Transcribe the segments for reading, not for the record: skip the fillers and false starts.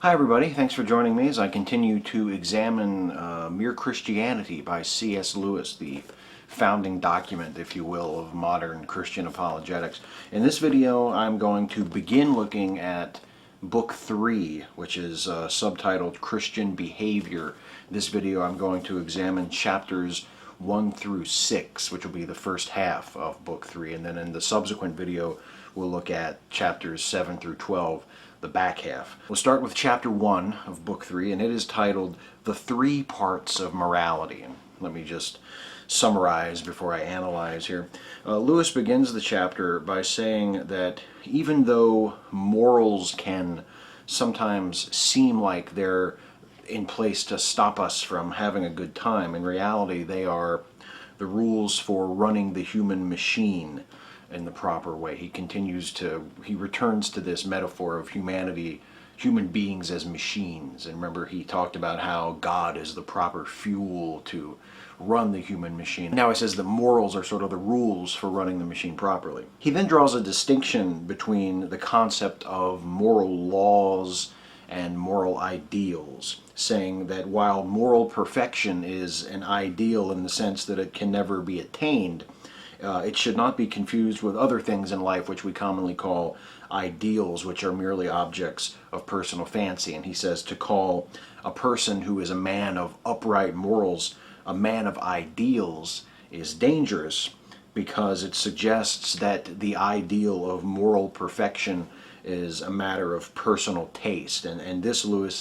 Hi everybody, thanks for joining me as I continue to examine Mere Christianity by C.S. Lewis, the founding document, if you will, of modern Christian apologetics. In this video I'm going to begin looking at Book 3, which is subtitled Christian Behavior. In this video I'm going to examine chapters 1 through 6, which will be the first half of Book 3, and then in the subsequent video we'll look at chapters 7 through 12, the back half. We'll start with chapter 1 of Book 3, and it is titled The Three Parts of Morality. And let me just summarize before I analyze here. Lewis begins the chapter by saying that even though morals can sometimes seem like they're in place to stop us from having a good time, in reality they are the rules for running the human machine in the proper way. He returns to this metaphor of humanity, human beings as machines. And remember, he talked about how God is the proper fuel to run the human machine. Now he says that morals are sort of the rules for running the machine properly. He then draws a distinction between the concept of moral laws and moral ideals, saying that while moral perfection is an ideal in the sense that it can never be attained, it should not be confused with other things in life which we commonly call ideals, which are merely objects of personal fancy. And he says to call a person who is a man of upright morals a man of ideals is dangerous, because it suggests that the ideal of moral perfection is a matter of personal taste. And this, Lewis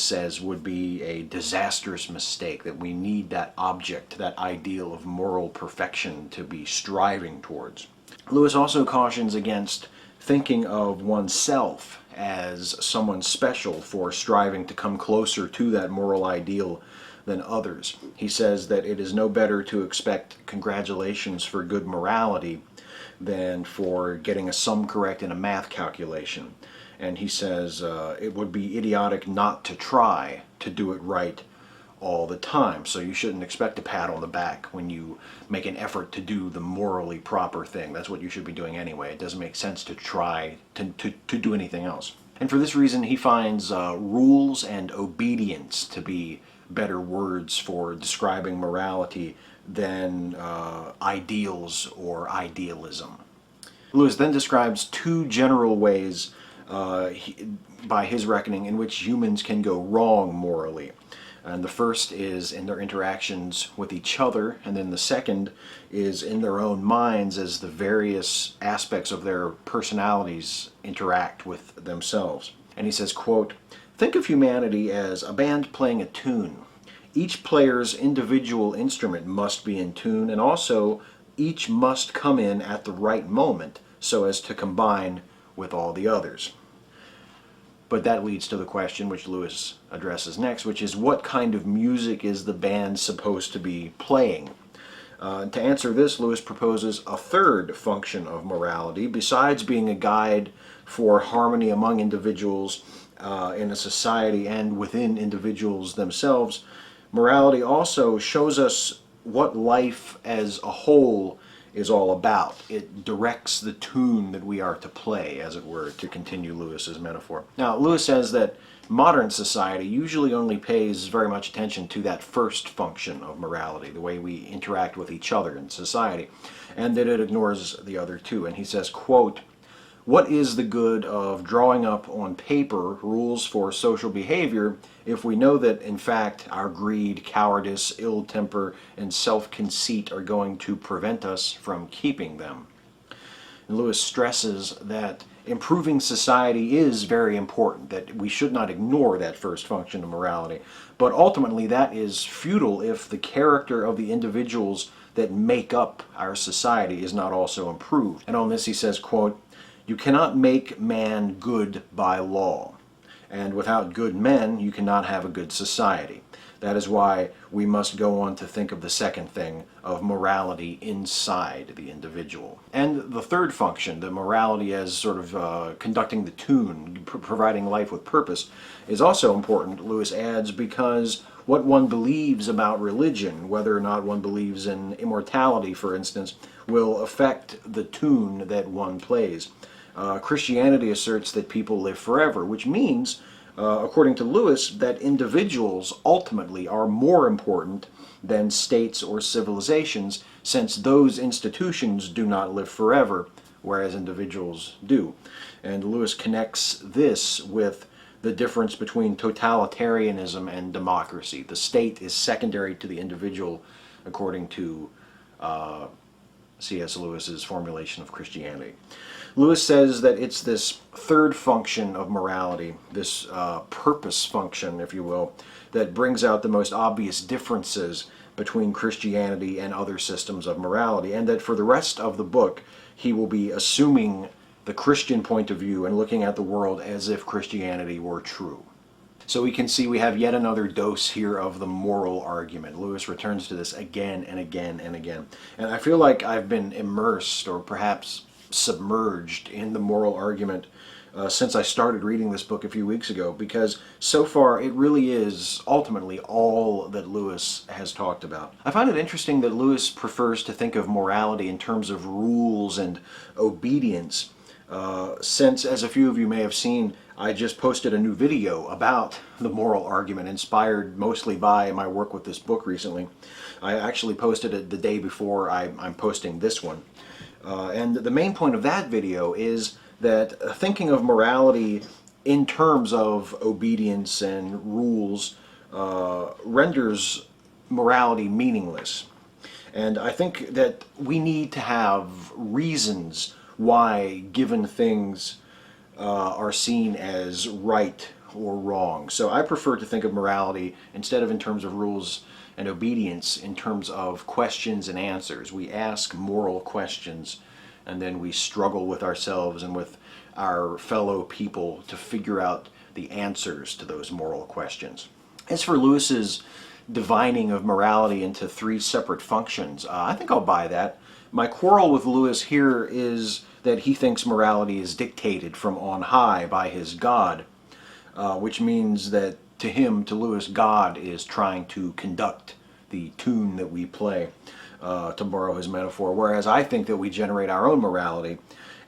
says, would be a disastrous mistake, that we need that object, that ideal of moral perfection to be striving towards. Lewis also cautions against thinking of oneself as someone special for striving to come closer to that moral ideal than others. He says that it is no better to expect congratulations for good morality than for getting a sum correct in a math calculation. And he says it would be idiotic not to try to do it right all the time. So you shouldn't expect a pat on the back when you make an effort to do the morally proper thing. That's what you should be doing anyway. It doesn't make sense to try to do anything else. And for this reason, he finds rules and obedience to be better words for describing morality than ideals or idealism. Lewis then describes two general ways, by his reckoning, in which humans can go wrong morally. And the first is in their interactions with each other, and then the second is in their own minds as the various aspects of their personalities interact with themselves. And he says, quote, "Think of humanity as a band playing a tune. Each player's individual instrument must be in tune, and also each must come in at the right moment so as to combine with all the others." But that leads to the question which Lewis addresses next, which is, what kind of music is the band supposed to be playing? To answer this, Lewis proposes a third function of morality. Besides being a guide for harmony among individuals in a society and within individuals themselves, morality also shows us what life as a whole is all about. It directs the tune that we are to play, as it were, to continue Lewis's metaphor. Now, Lewis says that modern society usually only pays very much attention to that first function of morality, the way we interact with each other in society, and that it ignores the other two. And he says, quote, "What is the good of drawing up on paper rules for social behavior if we know that, in fact, our greed, cowardice, ill temper, and self-conceit are going to prevent us from keeping them?" And Lewis stresses that improving society is very important, that we should not ignore that first function of morality. But ultimately that is futile if the character of the individuals that make up our society is not also improved. And on this he says, quote, "You cannot make man good by law, and without good men you cannot have a good society. That is why we must go on to think of the second thing, of morality inside the individual." And the third function, the morality as sort of conducting the tune, providing life with purpose, is also important, Lewis adds, because what one believes about religion, whether or not one believes in immortality, for instance, will affect the tune that one plays. Christianity asserts that people live forever, which means according to Lewis, that individuals ultimately are more important than states or civilizations, since those institutions do not live forever, whereas individuals do. And Lewis connects this with the difference between totalitarianism and democracy. The state is secondary to the individual, according to C.S. Lewis's formulation of Christianity. Lewis says that it's this third function of morality, this purpose function, if you will, that brings out the most obvious differences between Christianity and other systems of morality, and that for the rest of the book he will be assuming the Christian point of view and looking at the world as if Christianity were true. So we can see we have yet another dose here of the moral argument. Lewis returns to this again and again and again. And I feel like I've been immersed or perhaps submerged in the moral argument since I started reading this book a few weeks ago, because so far it really is ultimately all that Lewis has talked about. I find it interesting that Lewis prefers to think of morality in terms of rules and obedience, since, as a few of you may have seen, I just posted a new video about the moral argument, inspired mostly by my work with this book recently. I actually posted it the day before I'm posting this one. And the main point of that video is that thinking of morality in terms of obedience and rules renders morality meaningless. And I think that we need to have reasons why given things are seen as right or wrong. So I prefer to think of morality, instead of in terms of rules and obedience, in terms of questions and answers. We ask moral questions, and then we struggle with ourselves and with our fellow people to figure out the answers to those moral questions. As for Lewis's divining of morality into three separate functions, I think I'll buy that. My quarrel with Lewis here is that he thinks morality is dictated from on high by his God, which means that to him, to Lewis, God is trying to conduct the tune that we play, to borrow his metaphor, whereas I think that we generate our own morality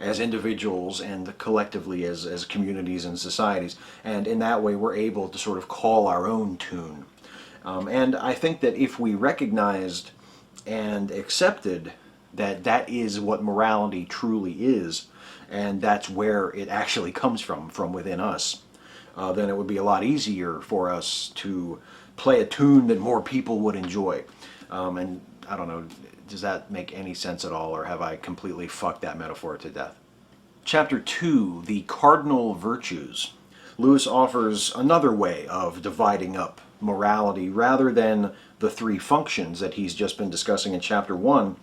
as individuals and collectively as communities and societies, and in that way we're able to sort of call our own tune. And I think that if we recognized and accepted that that is what morality truly is, and that's where it actually comes from within us, then it would be a lot easier for us to play a tune that more people would enjoy. And I don't know, does that make any sense at all, or have I completely fucked that metaphor to death? Chapter 2, the Cardinal Virtues. Lewis offers another way of dividing up morality rather than the three functions that he's just been discussing in Chapter 1.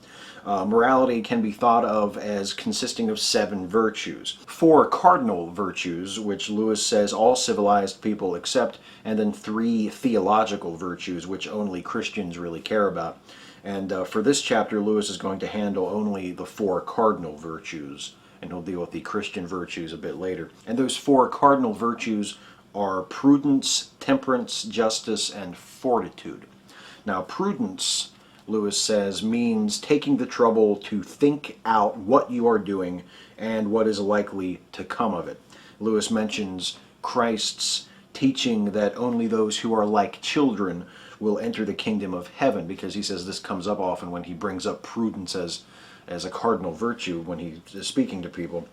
Morality can be thought of as consisting of 7 virtues. 4 cardinal virtues, which Lewis says all civilized people accept, and then 3 theological virtues, which only Christians really care about. And for this chapter, Lewis is going to handle only the 4 cardinal virtues, and he'll deal with the Christian virtues a bit later. And those 4 cardinal virtues are prudence, temperance, justice, and fortitude. Now, prudence, Lewis says, means taking the trouble to think out what you are doing and what is likely to come of it. Lewis mentions Christ's teaching that only those who are like children will enter the kingdom of heaven, because he says this comes up often when he brings up prudence as a cardinal virtue when he is speaking to people.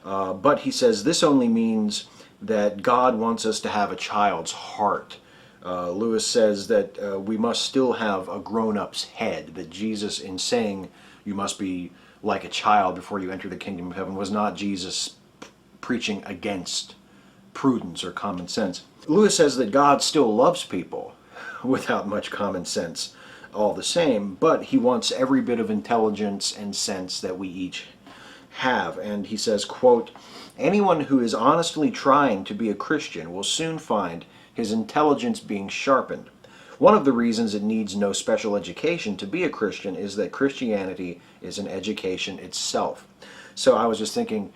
But he says this only means that God wants us to have a child's heart. Lewis says that we must still have a grown-up's head, that Jesus, in saying you must be like a child before you enter the kingdom of heaven, was not Jesus preaching against prudence or common sense. Lewis says that God still loves people without much common sense all the same, but he wants every bit of intelligence and sense that we each have. And he says, quote, "Anyone who is honestly trying to be a Christian will soon find his intelligence being sharpened. One of the reasons it needs no special education to be a Christian is that Christianity is an education itself." So I was just thinking,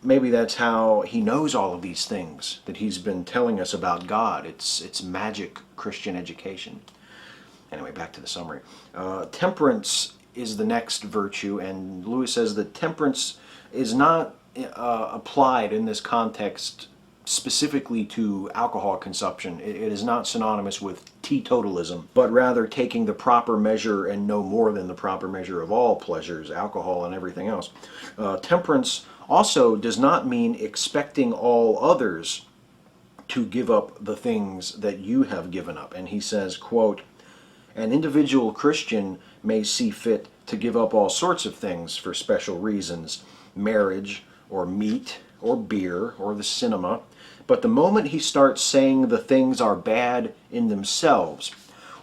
maybe that's how he knows all of these things that he's been telling us about God. It's magic Christian education. Anyway, back to the summary. Temperance is the next virtue, and Lewis says that temperance is not applied in this context specifically to alcohol consumption. It is not synonymous with teetotalism, but rather taking the proper measure and no more than the proper measure of all pleasures, alcohol and everything else. Temperance also does not mean expecting all others to give up the things that you have given up. And he says, quote, "An individual Christian may see fit to give up all sorts of things for special reasons, marriage or meat or beer or the cinema, but the moment he starts saying the things are bad in themselves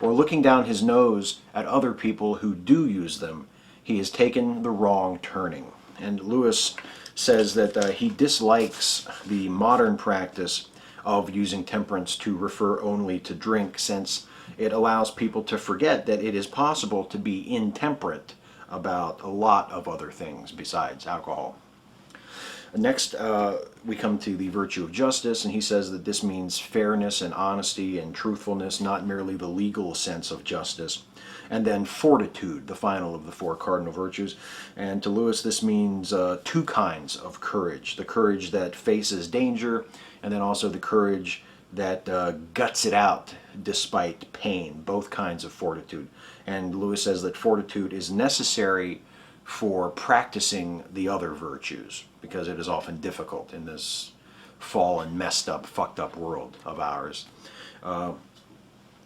or looking down his nose at other people who do use them, he has taken the wrong turning." And Lewis says that he dislikes the modern practice of using temperance to refer only to drink, since it allows people to forget that it is possible to be intemperate about a lot of other things besides alcohol. Next, we come to the virtue of justice, and he says that this means fairness and honesty and truthfulness, not merely the legal sense of justice. And then fortitude, the final of the four cardinal virtues. And to Lewis, this means two kinds of courage: the courage that faces danger, and then also the courage that guts it out despite pain, both kinds of fortitude. And Lewis says that fortitude is necessary for practicing the other virtues, because it is often difficult in this fallen, messed up, fucked up world of ours.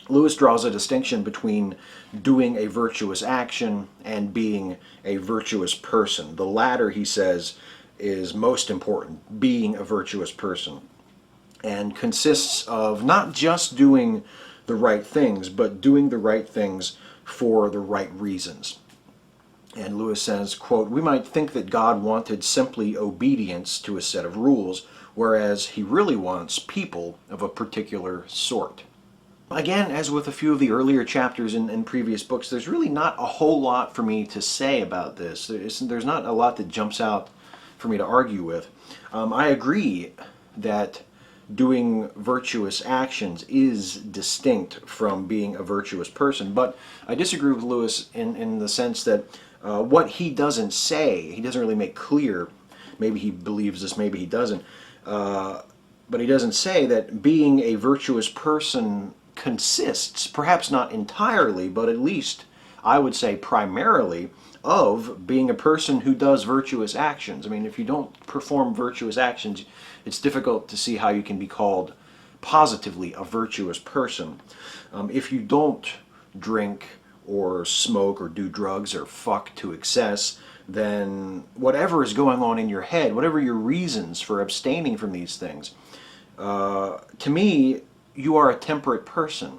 Lewis draws a distinction between doing a virtuous action and being a virtuous person. The latter, he says, is most important, being a virtuous person, and consists of not just doing the right things, but doing the right things for the right reasons. And Lewis says, quote, "We might think that God wanted simply obedience to a set of rules, whereas he really wants people of a particular sort." Again, as with a few of the earlier chapters in previous books, there's really not a whole lot for me to say about this. There's not a lot that jumps out for me to argue with. I agree that doing virtuous actions is distinct from being a virtuous person, but I disagree with Lewis in the sense that what he doesn't say, he doesn't really make clear. Maybe he believes this, maybe he doesn't. But he doesn't say that being a virtuous person consists, perhaps not entirely, but at least I would say primarily, of being a person who does virtuous actions. I mean, if you don't perform virtuous actions, it's difficult to see how you can be called positively a virtuous person. If you don't drink or smoke or do drugs or fuck to excess, then whatever is going on in your head, whatever your reasons for abstaining from these things, to me, you are a temperate person.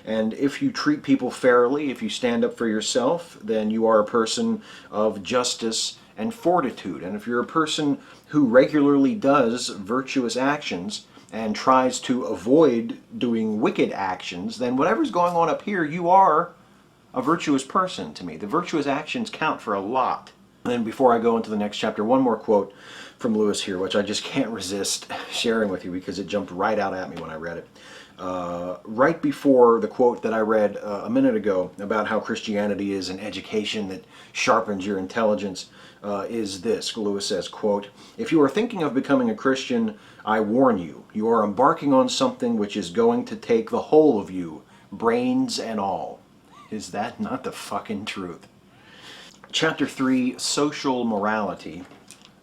And if you treat people fairly, if you stand up for yourself, then you are a person of justice and fortitude. And if you're a person who regularly does virtuous actions and tries to avoid doing wicked actions, then whatever's going on up here, you are a virtuous person to me. The virtuous actions count for a lot. And then before I go into the next chapter, one more quote from Lewis here, which I just can't resist sharing with you because it jumped right out at me when I read it. Right before the quote that I read a minute ago about how Christianity is an education that sharpens your intelligence, is this. Lewis says, quote, "If you are thinking of becoming a Christian, I warn you, you are embarking on something which is going to take the whole of you, brains and all." Is that not the fucking truth? Chapter 3, Social Morality.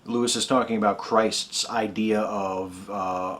Lewis is talking about Christ's idea of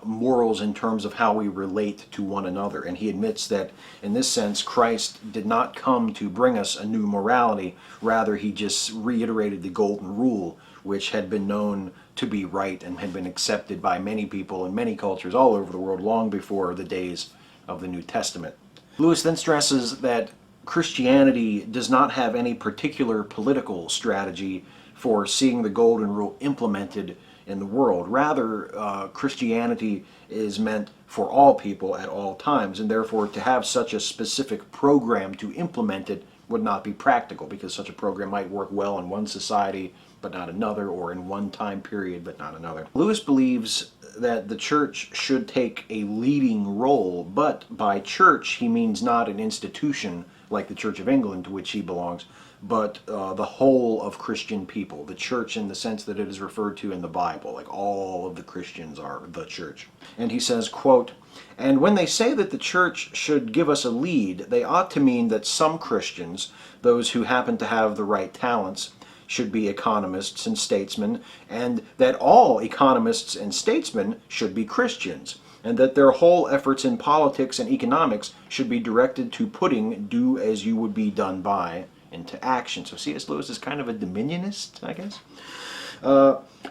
morals in terms of how we relate to one another. And he admits that, in this sense, Christ did not come to bring us a new morality. Rather, he just reiterated the golden rule, which had been known to be right and had been accepted by many people in many cultures all over the world long before the days of the New Testament. Lewis then stresses that Christianity does not have any particular political strategy for seeing the golden rule implemented in the world. Rather, Christianity is meant for all people at all times, and therefore to have such a specific program to implement it would not be practical, because such a program might work well in one society but not another, or in one time period but not another. Lewis believes that the church should take a leading role, but by church he means not an institution like the Church of England, to which he belongs, but the whole of Christian people, the church in the sense that it is referred to in the Bible, like all of the Christians are the church. And he says, quote, "And when they say that the church should give us a lead, they ought to mean that some Christians, those who happen to have the right talents, should be economists and statesmen, and that all economists and statesmen should be Christians, and that their whole efforts in politics and economics should be directed to putting 'do as you would be done by' into action." So C.S. Lewis is kind of a dominionist, I guess.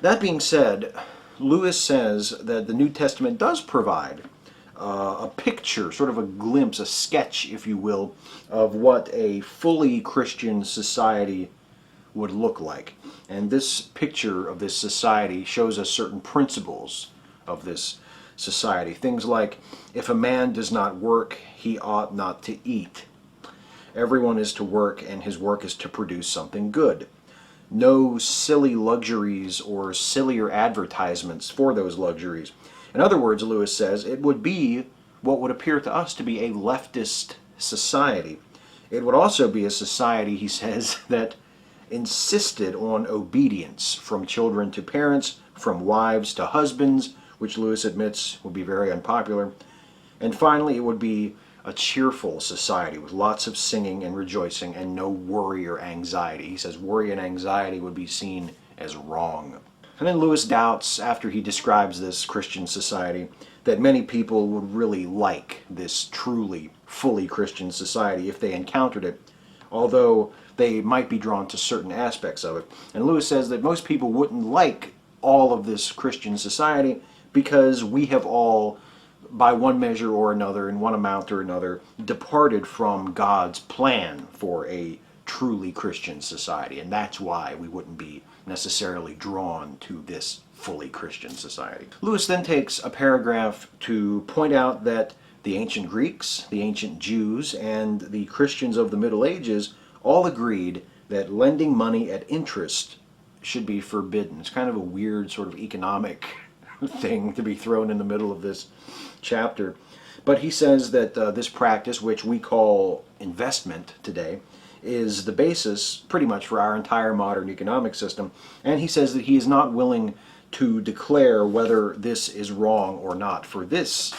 That being said, Lewis says that the New Testament does provide a picture, sort of a glimpse, a sketch, if you will, of what a fully Christian society would look like. And this picture of this society shows us certain principles of this society. Things like, if a man does not work, he ought not to eat. Everyone is to work, and his work is to produce something good. No silly luxuries or sillier advertisements for those luxuries. In other words, Lewis says, it would be what would appear to us to be a leftist society. It would also be a society, he says, that insisted on obedience from children to parents, from wives to husbands, which Lewis admits would be very unpopular. And finally, it would be a cheerful society with lots of singing and rejoicing and no worry or anxiety. He says worry and anxiety would be seen as wrong. And then Lewis doubts, after he describes this Christian society, that many people would really like this truly, fully Christian society if they encountered it, although they might be drawn to certain aspects of it. And Lewis says that most people wouldn't like all of this Christian society because we have all, by one measure or another, in one amount or another, departed from God's plan for a truly Christian society. And that's why we wouldn't be necessarily drawn to this fully Christian society. Lewis then takes a paragraph to point out that the ancient Greeks, the ancient Jews, and the Christians of the Middle Ages all agreed that lending money at interest should be forbidden. It's kind of a weird sort of economic thing to be thrown in the middle of this chapter. But he says that this practice, which we call investment today, is the basis pretty much for our entire modern economic system. And he says that he is not willing to declare whether this is wrong or not. For this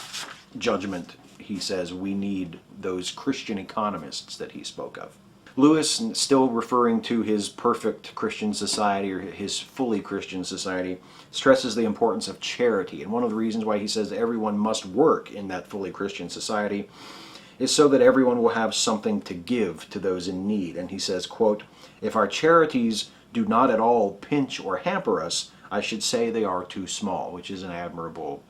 judgment, he says, we need those Christian economists that he spoke of. Lewis, still referring to his perfect Christian society or his fully Christian society, stresses the importance of charity. And one of the reasons why he says everyone must work in that fully Christian society is so that everyone will have something to give to those in need. And he says, quote, "If our charities do not at all pinch or hamper us, I should say they are too small," which is an admirable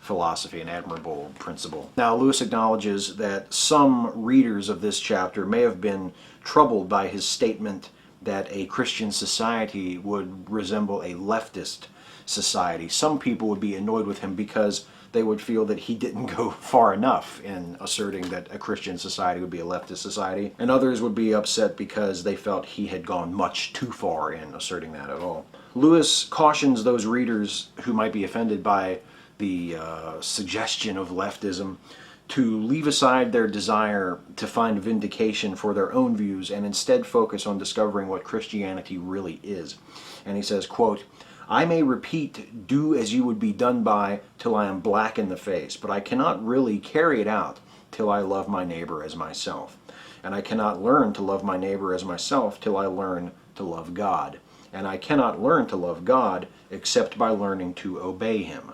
philosophy, an admirable principle. Now, Lewis acknowledges that some readers of this chapter may have been troubled by his statement that a Christian society would resemble a leftist society. Some people would be annoyed with him because they would feel that he didn't go far enough in asserting that a Christian society would be a leftist society, and others would be upset because they felt he had gone much too far in asserting that at all. Lewis cautions those readers who might be offended by the suggestion of leftism to leave aside their desire to find vindication for their own views and instead focus on discovering what Christianity really is. And he says, quote, "I may repeat, 'do as you would be done by,' till I am black in the face, but I cannot really carry it out till I love my neighbor as myself. And I cannot learn to love my neighbor as myself till I learn to love God. And I cannot learn to love God except by learning to obey him."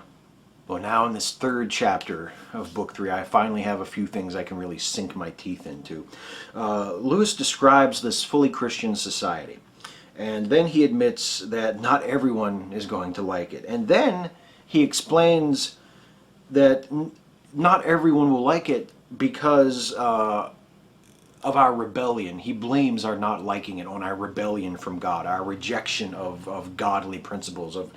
Well, now in this third chapter of Book 3, I finally have a few things I can really sink my teeth into. Lewis describes this fully Christian society, and then he admits that not everyone is going to like it. And then he explains that not everyone will like it because of our rebellion. He blames our not liking it on our rebellion from God, our rejection of godly principles, of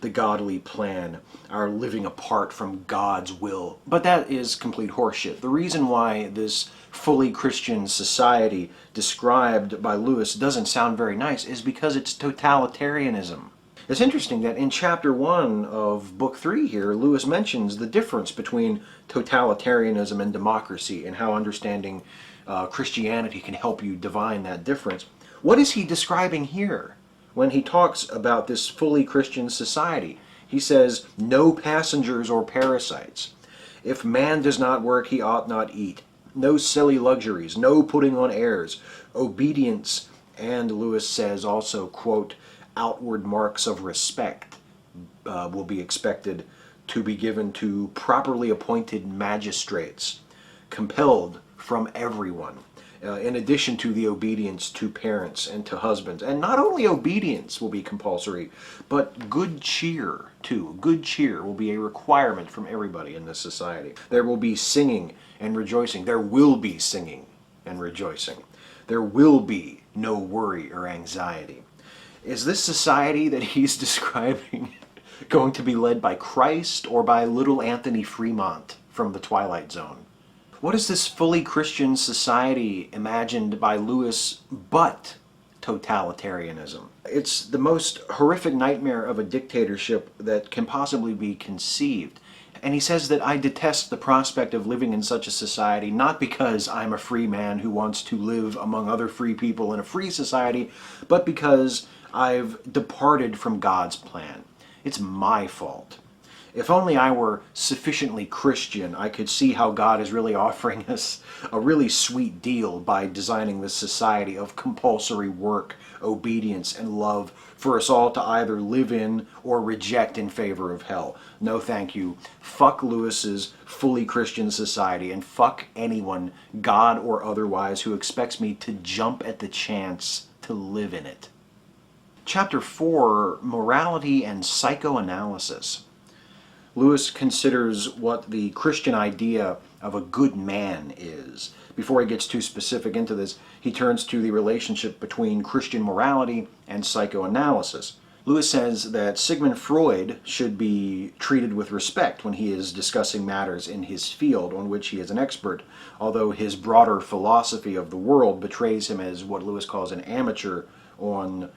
the godly plan, our living apart from God's will. But that is complete horseshit. The reason why this fully Christian society described by Lewis doesn't sound very nice is because it's totalitarianism. It's interesting that in chapter 1 of book 3 here, Lewis mentions the difference between totalitarianism and democracy and how understanding Christianity can help you divine that difference. What is he describing here when he talks about this fully Christian society? He says, no passengers or parasites. If man does not work, he ought not eat. No silly luxuries, no putting on airs, obedience, and Lewis says also, quote, outward marks of respect will be expected to be given to properly appointed magistrates, compelled from everyone, in addition to the obedience to parents and to husbands. And not only obedience will be compulsory, but good cheer too. Good cheer will be a requirement from everybody in this society. There will be singing and rejoicing. There will be singing and rejoicing. There will be no worry or anxiety. Is this society that he's describing going to be led by Christ or by little Anthony Fremont from the Twilight Zone? What is this fully Christian society imagined by Lewis but totalitarianism? It's the most horrific nightmare of a dictatorship that can possibly be conceived. And he says that I detest the prospect of living in such a society, not because I'm a free man who wants to live among other free people in a free society, but because I've departed from God's plan. It's my fault. If only I were sufficiently Christian, I could see how God is really offering us a really sweet deal by designing this society of compulsory work, obedience, and love for us all to either live in or reject in favor of hell. No thank you. Fuck Lewis's fully Christian society, and fuck anyone, God or otherwise, who expects me to jump at the chance to live in it. Chapter 4, Morality and Psychoanalysis. Lewis considers what the Christian idea of a good man is. Before he gets too specific into this, he turns to the relationship between Christian morality and psychoanalysis. Lewis says that Sigmund Freud should be treated with respect when he is discussing matters in his field on which he is an expert, although his broader philosophy of the world betrays him as what Lewis calls an amateur on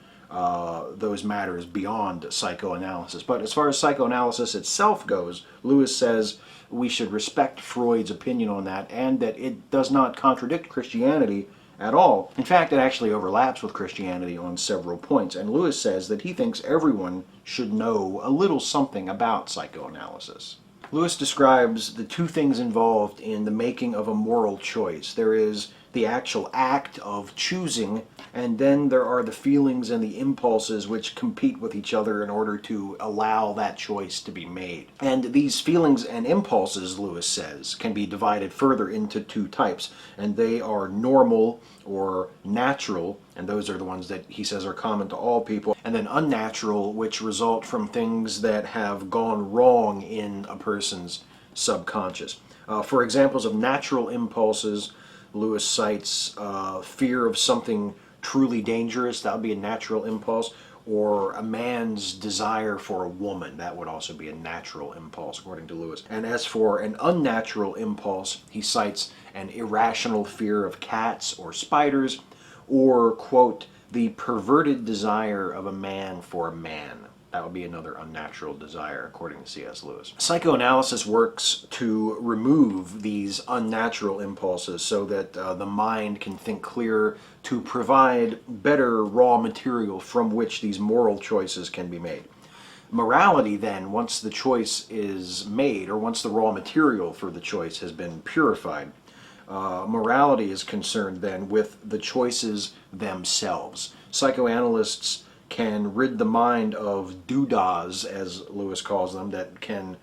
those matters beyond psychoanalysis. But as far as psychoanalysis itself goes, Lewis says we should respect Freud's opinion on that, and that it does not contradict Christianity at all. In fact, it actually overlaps with Christianity on several points, and Lewis says that he thinks everyone should know a little something about psychoanalysis. Lewis describes the two things involved in the making of a moral choice. There is the actual act of choosing, and then there are the feelings and the impulses which compete with each other in order to allow that choice to be made. And these feelings and impulses, Lewis says, can be divided further into two types, and they are normal or natural, and those are the ones that he says are common to all people, and then unnatural, which result from things that have gone wrong in a person's subconscious. For examples of natural impulses, Lewis cites fear of something truly dangerous. That would be a natural impulse. Or a man's desire for a woman. That would also be a natural impulse, according to Lewis. And as for an unnatural impulse, he cites an irrational fear of cats or spiders, or, quote, the perverted desire of a man for a man. That would be another unnatural desire, according to C.S. Lewis. Psychoanalysis works to remove these unnatural impulses so that the mind can think clearer, to provide better raw material from which these moral choices can be made. Morality, then, once the choice is made, or once the raw material for the choice has been purified, morality is concerned then with the choices themselves. Psychoanalysts can rid the mind of doodahs, as Lewis calls them, that can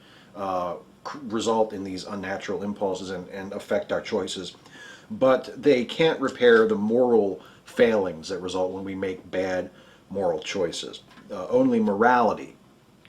result in these unnatural impulses and affect our choices. But they can't repair the moral failings that result when we make bad moral choices. Only morality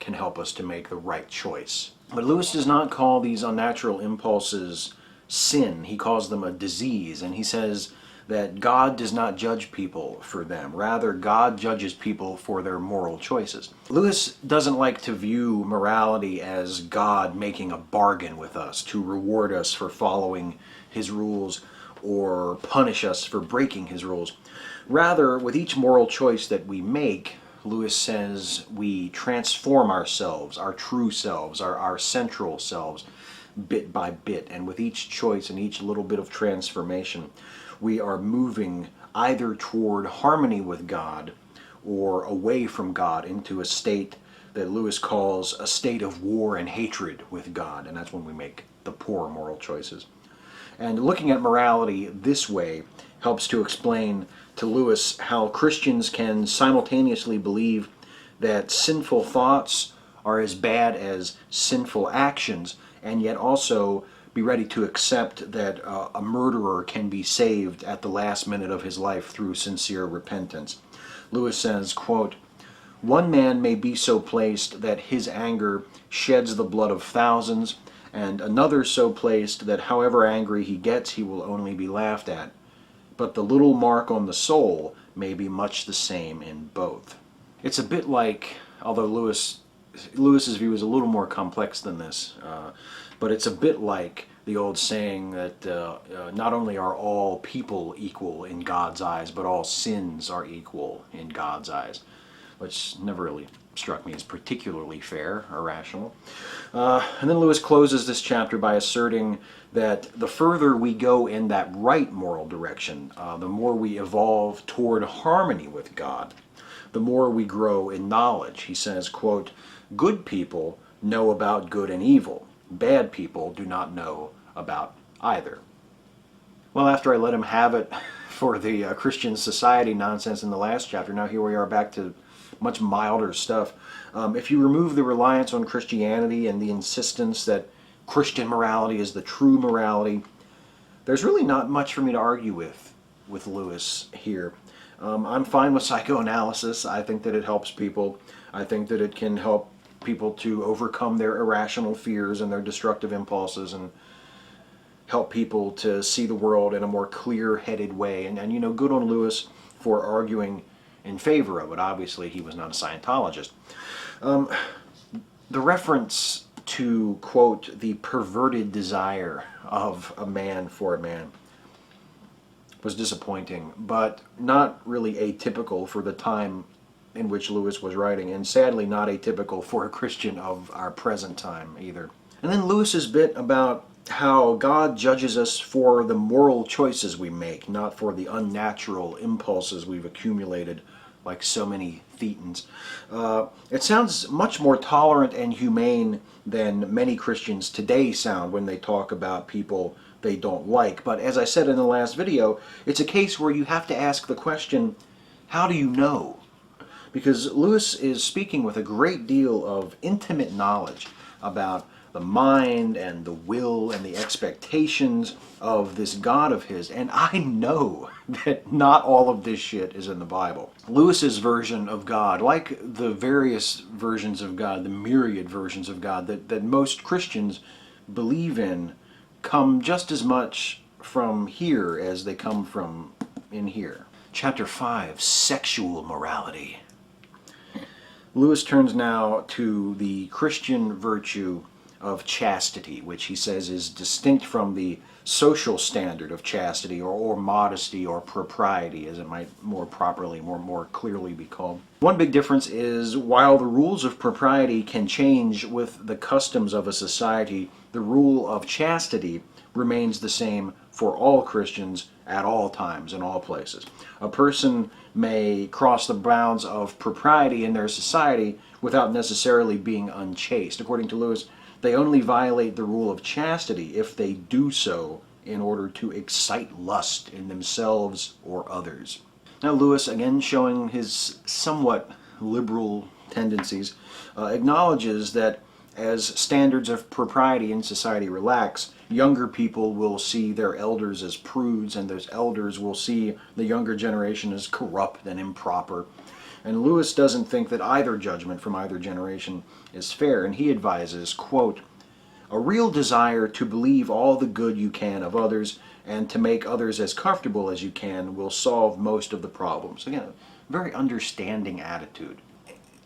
can help us to make the right choice. But Lewis does not call these unnatural impulses sin. He calls them a disease, and he says that God does not judge people for them. Rather, God judges people for their moral choices. Lewis doesn't like to view morality as God making a bargain with us to reward us for following his rules or punish us for breaking his rules. Rather, with each moral choice that we make, Lewis says we transform ourselves, our true selves, our central selves, bit by bit. And with each choice and each little bit of transformation, we are moving either toward harmony with God or away from God into a state that Lewis calls a state of war and hatred with God. And that's when we make the poor moral choices. And looking at morality this way helps to explain to Lewis how Christians can simultaneously believe that sinful thoughts are as bad as sinful actions, and yet also be ready to accept that a murderer can be saved at the last minute of his life through sincere repentance. Lewis says, quote, "One man may be so placed that his anger sheds the blood of thousands, and another so placed that however angry he gets, he will only be laughed at. But the little mark on the soul may be much the same in both." It's a bit like, although Lewis's view is a little more complex than this, but it's a bit like the old saying that not only are all people equal in God's eyes, but all sins are equal in God's eyes, which never really struck me as particularly fair or rational. And then Lewis closes this chapter by asserting that the further we go in that right moral direction, the more we evolve toward harmony with God, the more we grow in knowledge. He says, quote, "Good people know about good and evil. Bad people do not know about either." Well, after I let him have it for the Christian society nonsense in the last chapter, now here we are back to much milder stuff. If you remove the reliance on Christianity and the insistence that Christian morality is the true morality, there's really not much for me to argue with Lewis here. I'm fine with psychoanalysis. I think that it helps people. I think that it can help people to overcome their irrational fears and their destructive impulses and help people to see the world in a more clear-headed way. And you know, good on Lewis for arguing in favor of it. Obviously, he was not a Scientologist. The reference to, quote, "the perverted desire of a man for a man" was disappointing, but not really atypical for the time in which Lewis was writing, and sadly not atypical for a Christian of our present time either. And then Lewis's bit about how God judges us for the moral choices we make, not for the unnatural impulses we've accumulated like so many thetans. It sounds much more tolerant and humane than many Christians today sound when they talk about people they don't like. But as I said in the last video, it's a case where you have to ask the question, how do you know? Because Lewis is speaking with a great deal of intimate knowledge about the mind and the will and the expectations of this God of his, and I know that not all of this shit is in the Bible. Lewis's version of God, like the various versions of God, the myriad versions of God that most Christians believe in, come just as much from here as they come from in here. Chapter 5, Sexual Morality. Lewis turns now to the Christian virtue of chastity, which he says is distinct from the social standard of chastity or modesty or propriety, as it might more properly, more clearly be called. One big difference is while the rules of propriety can change with the customs of a society, the rule of chastity remains the same for all Christians at all times in all places. A person may cross the bounds of propriety in their society without necessarily being unchaste. According to Lewis, they only violate the rule of chastity if they do so in order to excite lust in themselves or others. Now Lewis, again showing his somewhat liberal tendencies, acknowledges that as standards of propriety in society relax, younger people will see their elders as prudes, and those elders will see the younger generation as corrupt and improper. And Lewis doesn't think that either judgment from either generation is fair, and he advises, quote, "A real desire to believe all the good you can of others and to make others as comfortable as you can will solve most of the problems." Again, a very understanding attitude,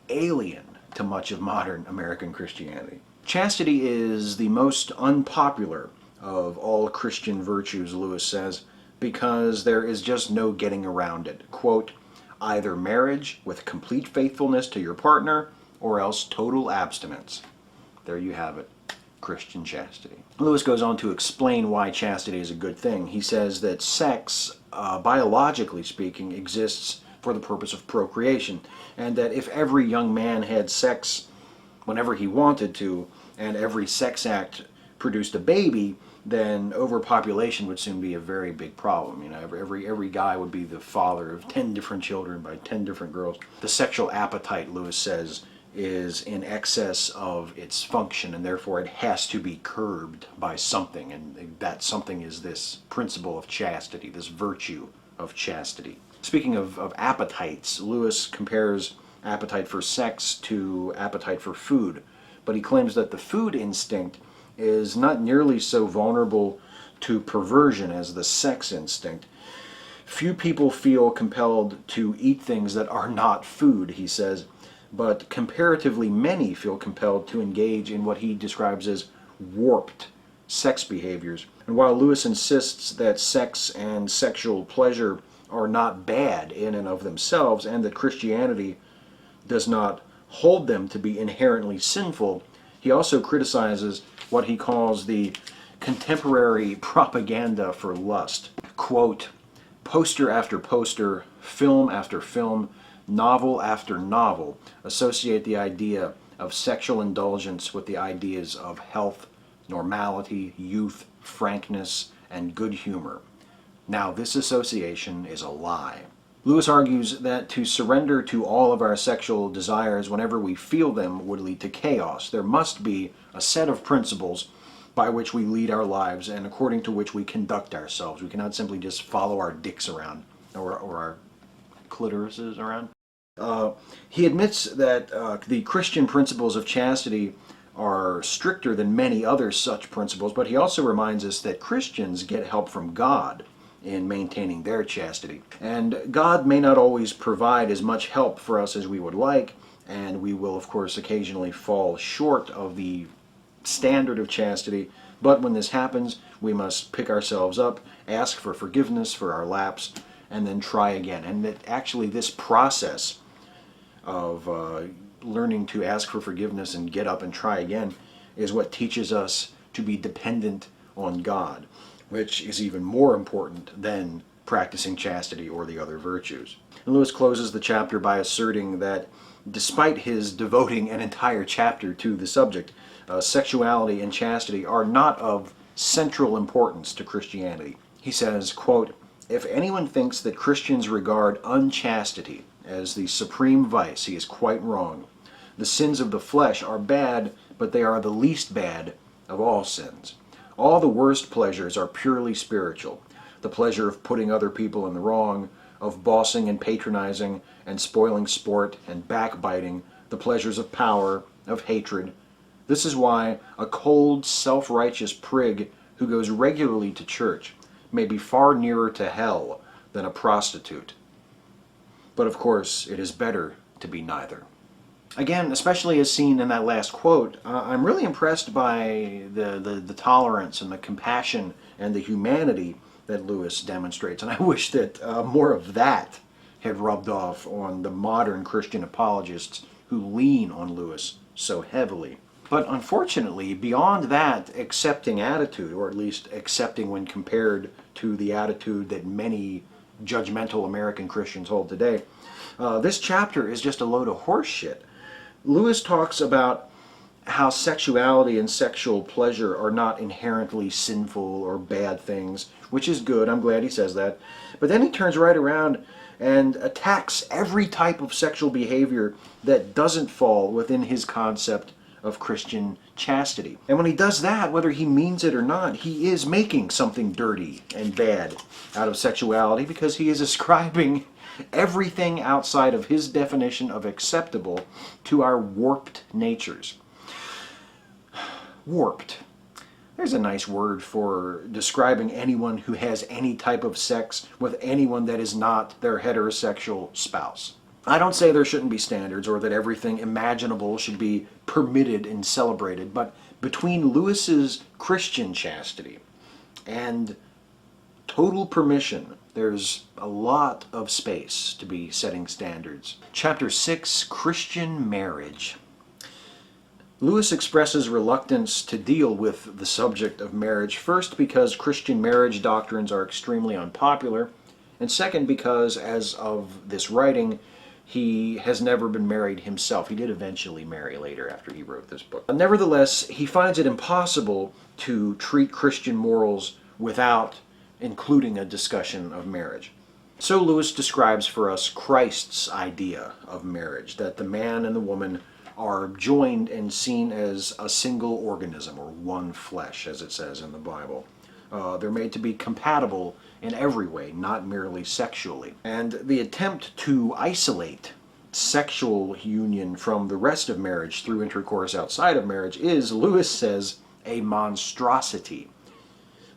alien to much of modern American Christianity. Chastity is the most unpopular of all Christian virtues, Lewis says, because there is just no getting around it. Quote, either marriage with complete faithfulness to your partner or else total abstinence. There you have it. Christian chastity. Lewis goes on to explain why chastity is a good thing. He says that sex, biologically speaking, exists for the purpose of procreation, and that if every young man had sex whenever he wanted to, and every sex act produced a baby, then overpopulation would soon be a very big problem. You know, every guy would be the father of 10 different children by 10 different girls. The sexual appetite, Lewis says, is in excess of its function, and therefore it has to be curbed by something, and that something is this principle of chastity, this virtue of chastity. Speaking of appetites, Lewis compares appetite for sex to appetite for food, but he claims that the food instinct is not nearly so vulnerable to perversion as the sex instinct. Few people feel compelled to eat things that are not food, he says, but comparatively many feel compelled to engage in what he describes as warped sex behaviors. And while Lewis insists that sex and sexual pleasure are not bad in and of themselves, and that Christianity does not hold them to be inherently sinful, he also criticizes what he calls the contemporary propaganda for lust. Quote, poster after poster, film after film, novel after novel associate the idea of sexual indulgence with the ideas of health, normality, youth, frankness, and good humor. Now, this association is a lie. Lewis argues that to surrender to all of our sexual desires whenever we feel them would lead to chaos. There must be a set of principles by which we lead our lives and according to which we conduct ourselves. We cannot simply just follow our dicks around or our clitorises around. He admits that the Christian principles of chastity are stricter than many other such principles, but he also reminds us that Christians get help from God in maintaining their chastity. And God may not always provide as much help for us as we would like, and we will, of course, occasionally fall short of the standard of chastity, but when this happens, we must pick ourselves up, ask for forgiveness for our lapse, and then try again. And that actually this process of learning to ask for forgiveness and get up and try again is what teaches us to be dependent on God, which is even more important than practicing chastity or the other virtues. And Lewis closes the chapter by asserting that despite his devoting an entire chapter to the subject, sexuality and chastity are not of central importance to Christianity. He says, quote, if anyone thinks that Christians regard unchastity as the supreme vice, he is quite wrong. The sins of the flesh are bad, but they are the least bad of all sins. All the worst pleasures are purely spiritual. The pleasure of putting other people in the wrong, of bossing and patronizing and spoiling sport and backbiting, the pleasures of power, of hatred. This is why a cold, self-righteous prig who goes regularly to church may be far nearer to hell than a prostitute. But of course, it is better to be neither. Again, especially as seen in that last quote, I'm really impressed by the tolerance and the compassion and the humanity that Lewis demonstrates. And I wish that more of that had rubbed off on the modern Christian apologists who lean on Lewis so heavily. But unfortunately, beyond that accepting attitude, or at least accepting when compared to the attitude that many judgmental American Christians hold today, this chapter is just a load of horse shit. Lewis talks about how sexuality and sexual pleasure are not inherently sinful or bad things, which is good. I'm glad he says that. But then he turns right around and attacks every type of sexual behavior that doesn't fall within his concept of Christian chastity. And when he does that, whether he means it or not, he is making something dirty and bad out of sexuality, because he is ascribing everything outside of his definition of acceptable to our warped natures. Warped. There's a nice word for describing anyone who has any type of sex with anyone that is not their heterosexual spouse. I don't say there shouldn't be standards or that everything imaginable should be permitted and celebrated, but between Lewis's Christian chastity and total permission. There's a lot of space to be setting standards. Chapter 6, Christian Marriage. Lewis expresses reluctance to deal with the subject of marriage, first because Christian marriage doctrines are extremely unpopular, and second because, as of this writing, he has never been married himself. He did eventually marry later after he wrote this book. Nevertheless, he finds it impossible to treat Christian morals without including a discussion of marriage. So Lewis describes for us Christ's idea of marriage, that the man and the woman are joined and seen as a single organism, or one flesh, as it says in the Bible. They're made to be compatible in every way, not merely sexually. And the attempt to isolate sexual union from the rest of marriage through intercourse outside of marriage is, Lewis says, a monstrosity.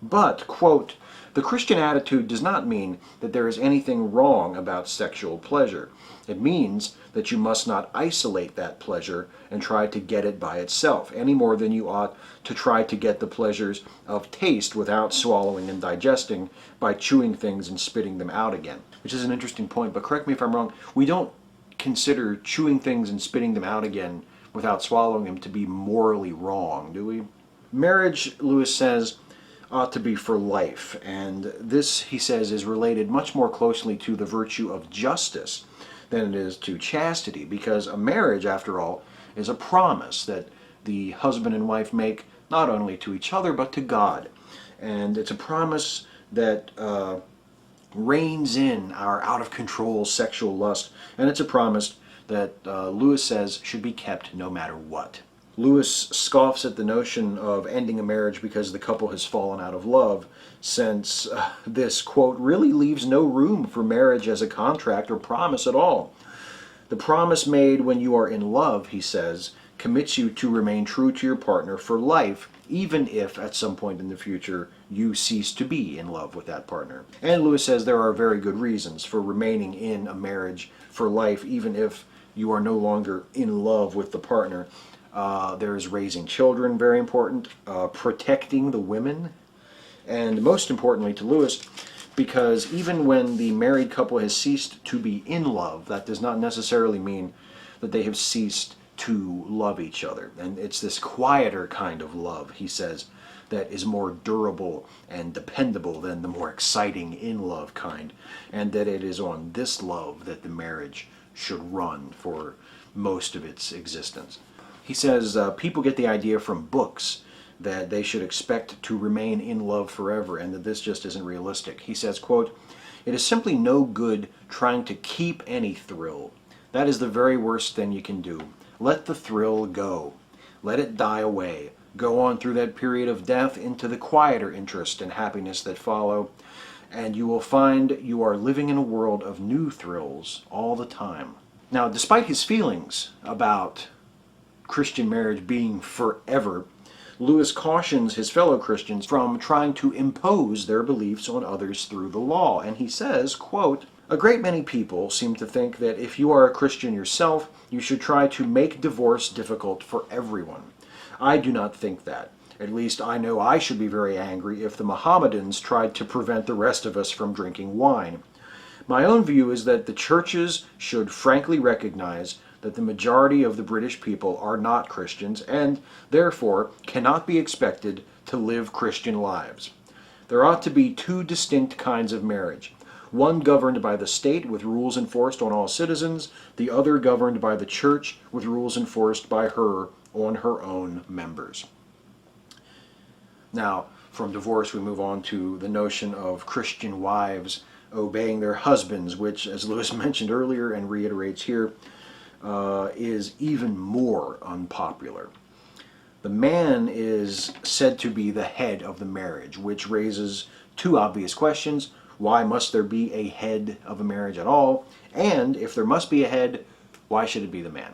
But, quote, the Christian attitude does not mean that there is anything wrong about sexual pleasure. It means that you must not isolate that pleasure and try to get it by itself, any more than you ought to try to get the pleasures of taste without swallowing and digesting by chewing things and spitting them out again. Which is an interesting point, but correct me if I'm wrong, we don't consider chewing things and spitting them out again without swallowing them to be morally wrong, do we? Marriage, Lewis says, ought to be for life, and this, he says, is related much more closely to the virtue of justice than it is to chastity, because a marriage, after all, is a promise that the husband and wife make not only to each other but to God. And it's a promise that reins in our out-of-control sexual lust, and it's a promise that Lewis says should be kept no matter what. Lewis scoffs at the notion of ending a marriage because the couple has fallen out of love, since this, quote, really leaves no room for marriage as a contract or promise at all. The promise made when you are in love, he says, commits you to remain true to your partner for life, even if at some point in the future you cease to be in love with that partner. And Lewis says there are very good reasons for remaining in a marriage for life, even if you are no longer in love with the partner. There's raising children, very important, protecting the women, and most importantly to Lewis, because even when the married couple has ceased to be in love, that does not necessarily mean that they have ceased to love each other. And it's this quieter kind of love, he says, that is more durable and dependable than the more exciting in-love kind, and that it is on this love that the marriage should run for most of its existence. He says people get the idea from books that they should expect to remain in love forever, and that this just isn't realistic. He says, quote, "It is simply no good trying to keep any thrill. That is the very worst thing you can do. Let the thrill go. Let it die away. Go on through that period of death into the quieter interest and happiness that follow, and you will find you are living in a world of new thrills all the time." Now, despite his feelings about Christian marriage being forever, Lewis cautions his fellow Christians from trying to impose their beliefs on others through the law. And he says, quote, "A great many people seem to think that if you are a Christian yourself, you should try to make divorce difficult for everyone. I do not think that. At least I know I should be very angry if the Mohammedans tried to prevent the rest of us from drinking wine. My own view is that the churches should frankly recognize that the majority of the British people are not Christians and, therefore, cannot be expected to live Christian lives. There ought to be two distinct kinds of marriage, one governed by the state with rules enforced on all citizens, the other governed by the church with rules enforced by her on her own members." Now, from divorce we move on to the notion of Christian wives obeying their husbands, which, as Lewis mentioned earlier and reiterates here, is even more unpopular. The man is said to be the head of the marriage, which raises two obvious questions. Why must there be a head of a marriage at all? And if there must be a head, why should it be the man?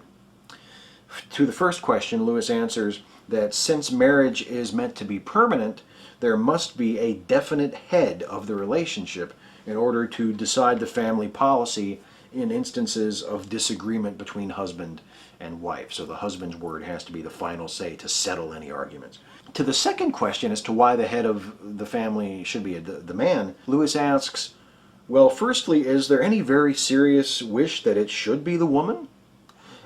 To the first question, Lewis answers that since marriage is meant to be permanent, there must be a definite head of the relationship in order to decide the family policy in instances of disagreement between husband and wife. So the husband's word has to be the final say to settle any arguments. To the second question as to why the head of the family should be the man, Lewis asks, well, firstly, is there any very serious wish that it should be the woman?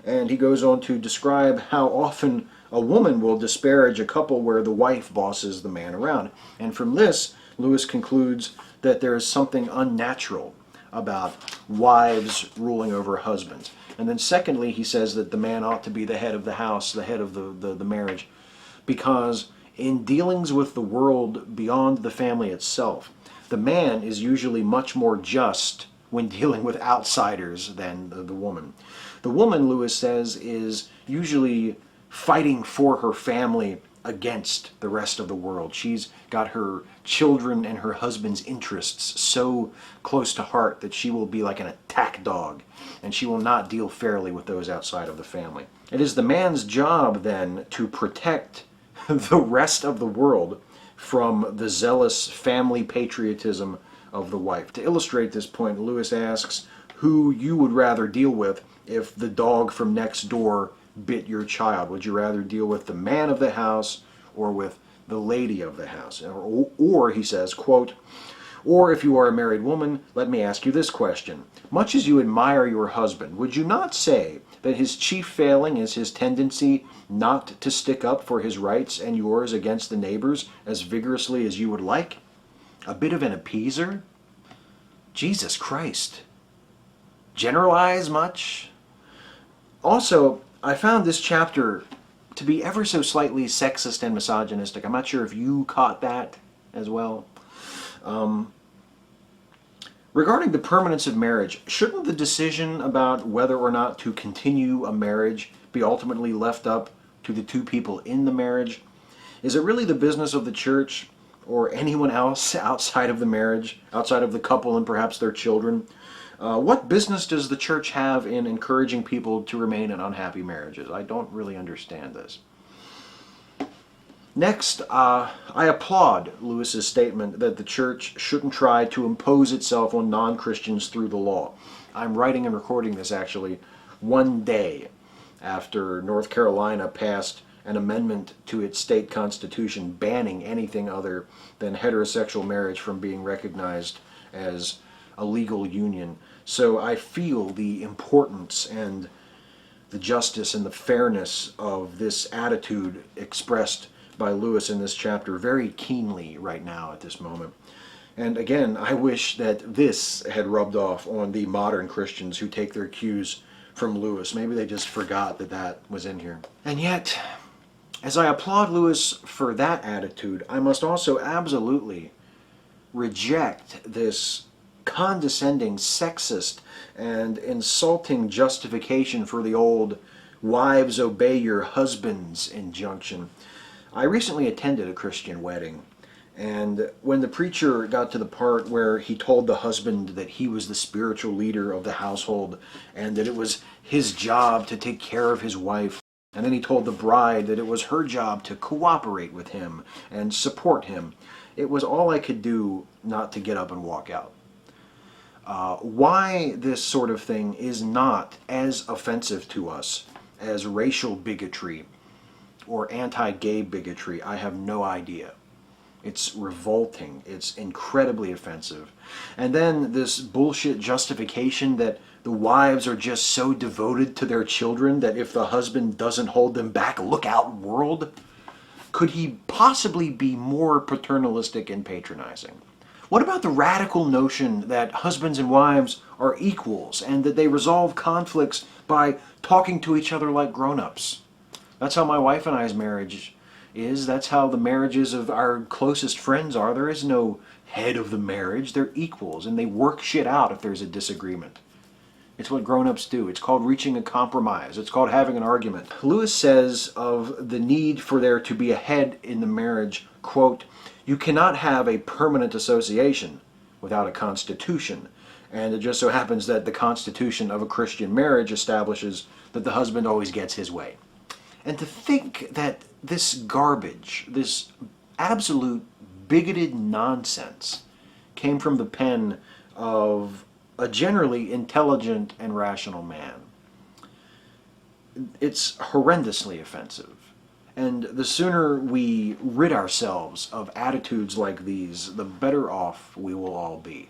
And he goes on to describe how often a woman will disparage a couple where the wife bosses the man around. And from this, Lewis concludes that there is something unnatural about wives ruling over husbands. And then secondly, he says that the man ought to be the head of the house, the head of the marriage, because in dealings with the world beyond the family itself, the man is usually much more just when dealing with outsiders than the woman. The woman, Lewis says, is usually fighting for her family against the rest of the world. She's got her children and her husband's interests so close to heart that she will be like an attack dog, and she will not deal fairly with those outside of the family. It is the man's job then to protect the rest of the world from the zealous family patriotism of the wife. To illustrate this point, Lewis asks who you would rather deal with if the dog from next door bit your child. Would you rather deal with the man of the house or with the lady of the house? Or he says, quote, or if you are a married woman, let me ask you this question. Much as you admire your husband, would you not say that his chief failing is his tendency not to stick up for his rights and yours against the neighbors as vigorously as you would like? A bit of an appeaser? Jesus Christ. Generalize much? Also, I found this chapter to be ever so slightly sexist and misogynistic. I'm not sure if you caught that as well. Regarding the permanence of marriage, shouldn't the decision about whether or not to continue a marriage be ultimately left up to the two people in the marriage? Is it really the business of the church or anyone else outside of the marriage, outside of the couple and perhaps their children? What business does the church have in encouraging people to remain in unhappy marriages? I don't really understand this. Next, I applaud Lewis's statement that the church shouldn't try to impose itself on non-Christians through the law. I'm writing and recording this actually one day after North Carolina passed an amendment to its state constitution banning anything other than heterosexual marriage from being recognized as a legal union. So I feel the importance and the justice and the fairness of this attitude expressed by Lewis in this chapter very keenly right now at this moment. And again, I wish that this had rubbed off on the modern Christians who take their cues from Lewis. Maybe they just forgot that that was in here. And yet, as I applaud Lewis for that attitude, I must also absolutely reject this condescending, sexist, and insulting justification for the old wives obey your husbands injunction. I recently attended a Christian wedding, and when the preacher got to the part where he told the husband that he was the spiritual leader of the household and that it was his job to take care of his wife, and then he told the bride that it was her job to cooperate with him and support him, it was all I could do not to get up and walk out. Why this sort of thing is not as offensive to us as racial bigotry or anti-gay bigotry, I have no idea. It's revolting. It's incredibly offensive. And then this bullshit justification that the wives are just so devoted to their children that if the husband doesn't hold them back, look out, world. Could he possibly be more paternalistic and patronizing? What about the radical notion that husbands and wives are equals and that they resolve conflicts by talking to each other like grown-ups? That's how my wife and I's marriage is. That's how the marriages of our closest friends are. There is no head of the marriage. They're equals, and they work shit out if there's a disagreement. It's what grown-ups do. It's called reaching a compromise. It's called having an argument. Lewis says of the need for there to be a head in the marriage, quote, you cannot have a permanent association without a constitution. And it just so happens that the constitution of a Christian marriage establishes that the husband always gets his way. And to think that this garbage, this absolute bigoted nonsense, came from the pen of a generally intelligent and rational man. It's horrendously offensive. And the sooner we rid ourselves of attitudes like these, the better off we will all be.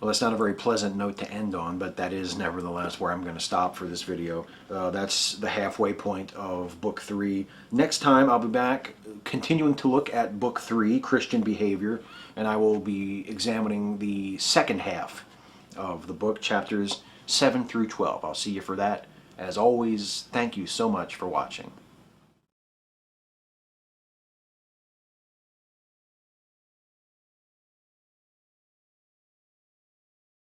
Well, that's not a very pleasant note to end on, but that is nevertheless where I'm going to stop for this video. That's the halfway point of Book 3. Next time I'll be back continuing to look at Book 3, Christian Behavior, and I will be examining the second half of the book, chapters 7 through 12. I'll see you for that. As always, thank you so much for watching.